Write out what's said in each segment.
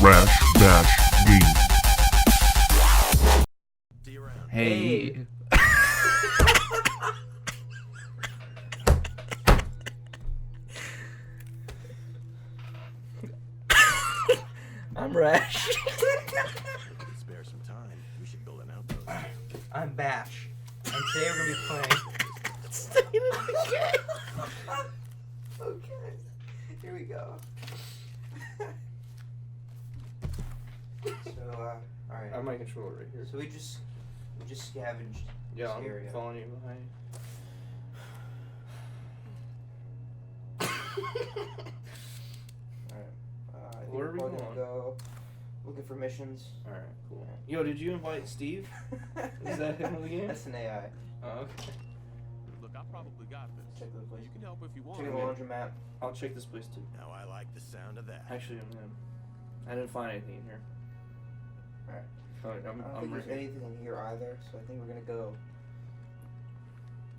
RASH-Game. Hey. I'm Rash. Spare some time. We should build an outpost. I'm Bash. And today we're gonna be playing. State of Decay. Okay. Here we go. So, alright. I have my controller right here. So we just scavenged Yeah, this I'm area. following you behind. Alright. I think Where are we we're gonna going? go looking for missions. Alright, cool. Yo, did you invite Steve? Is that him again? That's an AI. Oh, okay. Look, I probably got this. Check the place. You can help if you want. Check the laundromat. I'll check this place too. Now I like the sound of that. Actually, I'm him. I didn't find anything in here. Alright. Alright, I don't I'm think there's ready. anything in here either, so I think we're gonna go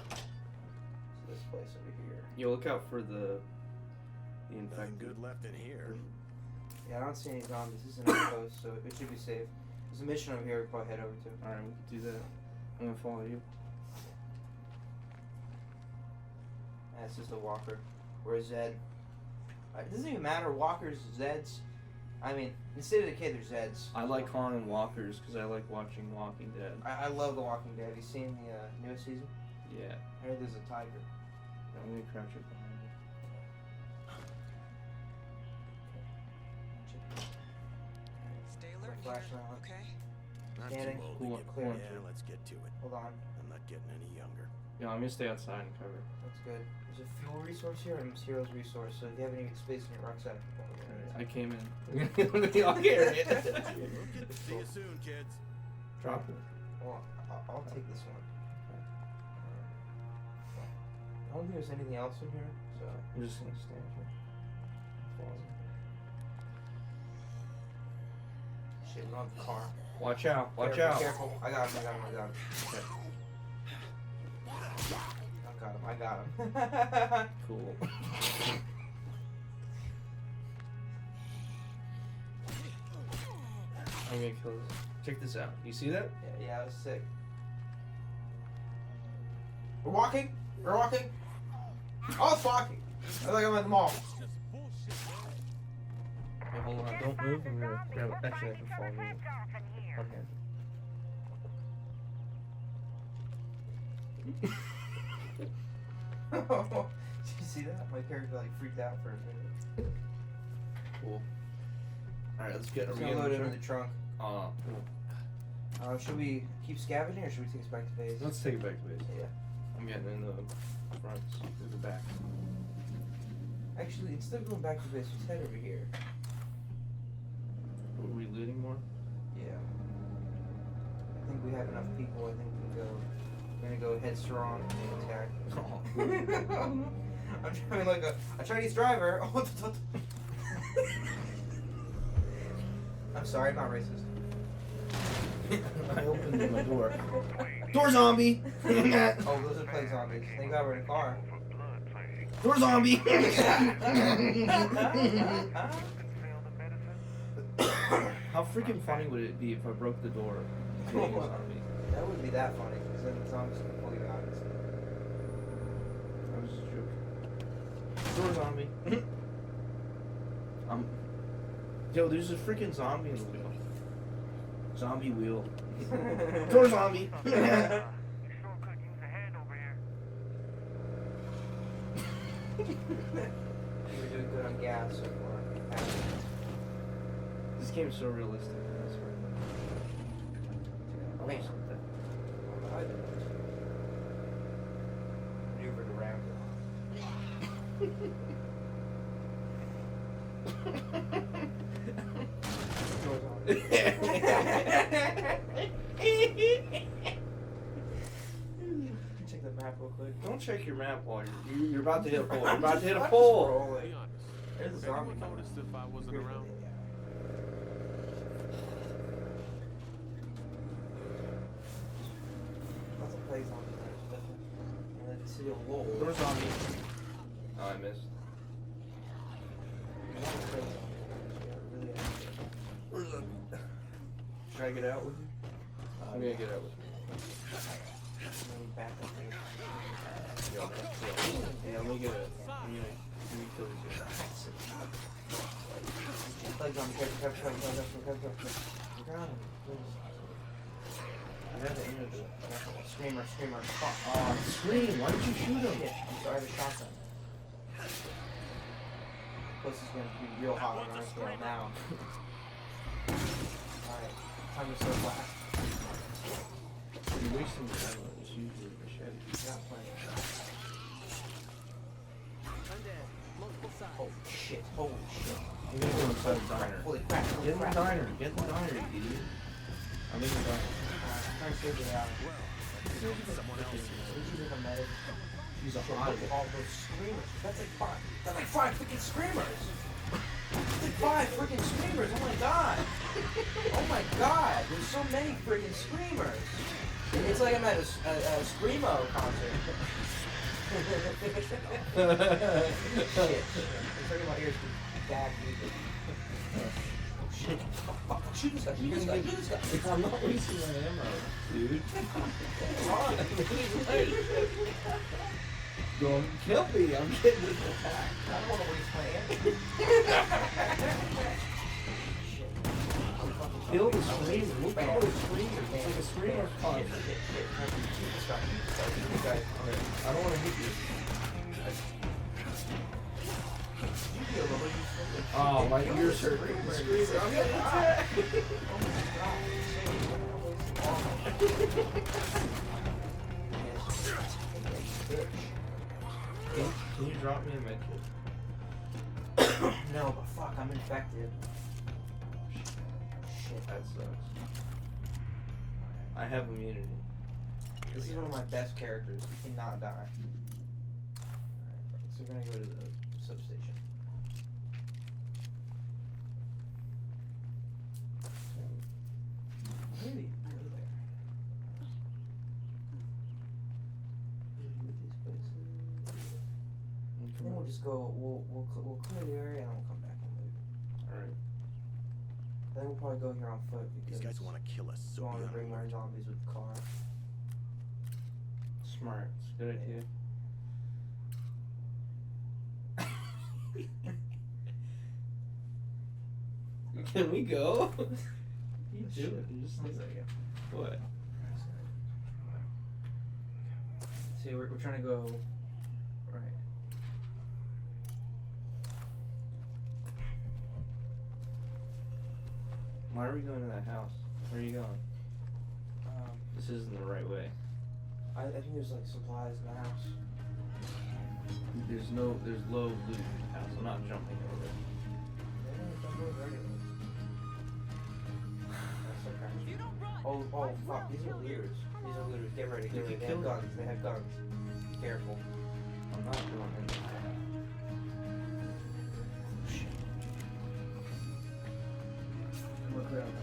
to this place over here. Yo, look out for the Nothing infected. good left in here. Yeah, I don't see any zombies. This is an outpost, so it should be safe. There's a mission over here we'll probably head over to. Alright, we can do that. I'm gonna follow you. And it's just a walker. Where's Zed? It doesn't even matter, walkers, Zeds. I mean, in State of Decay, there's Zeds. I like calling walkers because I like watching Walking Dead. I love The Walking Dead. Have you seen the newest season? Yeah. I heard there's a tiger. I'm gonna crouch it behind you. Stay alert here, Flashlight on. okay? Not Scanning. too old Cool, to get cool. Yeah, let's get to it. Hold on. I'm not getting any younger. Yeah, I'm gonna stay outside and cover. That's good. There's a fuel resource here and a materials resource, so if you have any space in your rucksack, you can go Alright, get I came in. I'll carry it. See you soon, kids. Drop it. Well, I'll take this one. I don't think there's anything else in here, so. I'm just gonna stand here. Follow. Shit, we don't have the car. Watch out! Watch Careful, out! Careful. I got him. Okay. I got him. Cool. I'm gonna kill this. Check this out. You see that? Yeah, I was sick. We're walking. Oh, it's walking. I feel like I'm at the mall. Hey, hold on. Don't move. I'm gonna grab it. Actually, I can follow you. One hand. Did you see that? My character like freaked out for a minute. Cool. Alright, let's get. Are Let's we gonna getting load the him in truck? the trunk. Cool. Should we keep scavenging or should we take us back to base? Let's take it back to base. Yeah. I'm getting in the front. Through the back. Actually, instead of going back to base, let's head over here. Are we looting more? Yeah. I think we have enough people. I think we can go. We're gonna go headstrong and attack. I'm driving like a Chinese driver. I'm sorry, I'm not racist. I opened my door. Door zombie! Oh, those are play zombies. Thank God we're in a car. Door zombie! How freaking funny would it be if I broke the door? Hitting a zombie? That wouldn't be that funny, because then the zombies can pull you out. I was just joking. Door zombie. Yo, there's a freaking zombie in the wheel. Zombie wheel. Door zombie. We're doing good on gas so far. This game is so realistic. I swear. I want something. Maneuver around Check the map real quick. Don't check your map while you're about to hit a pole. You're about to hit a pole. Rolling. Be honest. There's a Would zombie. anyone noticed if I wasn't Here's around? the- yeah. Lots of plays on there. And then the city of Lowell. Door zombie. Oh, I missed. Lots of plays on there. Yeah, really active. Should I get out with you? I'm gonna get out with you. Back up there. Yeah, let me get it. Let me kill these guys. Legs on, careful. I have the image. Screamer. Fuck. Oh, scream! Why did you shoot him? Shit, I'm sorry, I have a shotgun. Plus it's gonna be real hot on our scale now. Alright, time to start blast. You're wasting your ammo. Just use your machete. Not playing. Undead. Multiple sides. Holy shit. I'm gonna go inside the diner. Holy crap. Get in the diner. Get in the diner, you idiot. I'm in the diner. I'm trying to figure it out. Someone else. She's a Shit, hot. look at all those screamers. That's like five freaking screamers. That's like 5 freaking screamers. Oh my god. Oh my god. There's so many freaking screamers. It's like I'm at a screamo concert. Shit. I'm turning my ears to bad music. Oh shit. Fuck. Shoot this guy. I'm not wasting my ammo, dude. Come on. Don't kill me. I'm getting this attack. I don't want to waste my ammo. Shit. Kill the screamer. Look at all the screamers. It's like a screamer punch. Shit. Shoot this guy. Okay. I don't want to hit you. Oh, my ears hurt. The screamer. I'm getting attacked. Can you drop me a medkit? No, but fuck, I'm infected. Shit. That sucks. I have immunity. This is one of my best characters. He cannot die. Alright, so we're gonna go to the substation. Maybe go there. Then we'll just go. We'll clear the area and we'll come back and leave. Alright. Then we'll probably go here on foot because These guys want to kill us, we so want be to on bring more alert. zombies with the car. Smart. It's a good idea. Can we go? You do it. You just One second. what? See, we're trying to go right. Why are we going to that house? Where are you going? This isn't the right way. I think there's like supplies in the house. There's low loot in the house. I'm not jumping over it. Oh, fuck, these are looters. Get ready. You They can have kill them. guns. Be careful. I'm not going in there. Shit. We're clear out the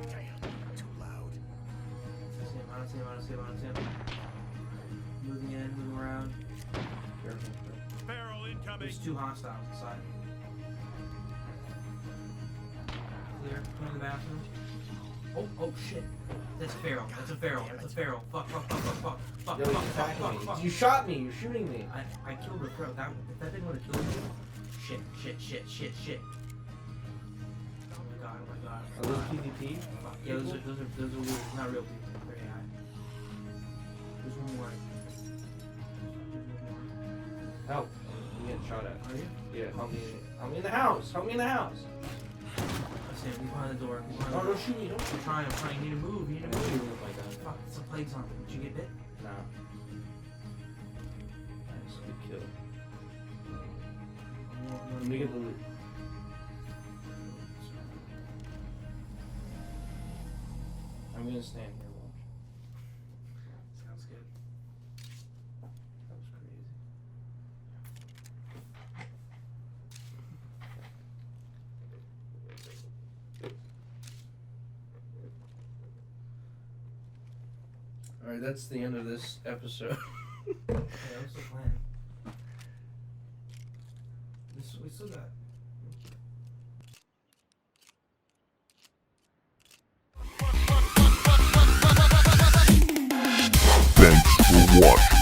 Damn, too loud. house. I don't see him. Moving in, moving around. Careful. Barrel incoming. There's 2 hostiles inside. Clear. Go in the bathroom. Oh shit. That's a feral. Fuck. Yo, he's attacking me. You shot me. You're shooting me. I killed the crow. If that thing would have killed you. Shit. Oh my god. Are those PvP? Fuck. Yeah, those are weird. Not real people. Very high. There's one more. Help. I'm getting shot at. Are you? Yeah, help me in the house. Help me in the house. I see him. He's behind the door. Oh, don't shoot me. Don't shoot I'm trying. You need to move. me. Oh my god. Fuck. It's a plague zombie. Did you get bit? Nah. That's a good kill. Let me get the loot. I'm gonna stand here, watch. Sounds good. That was crazy. Alright, that's the end of this episode. Yeah, what's the plan? We still got for watching.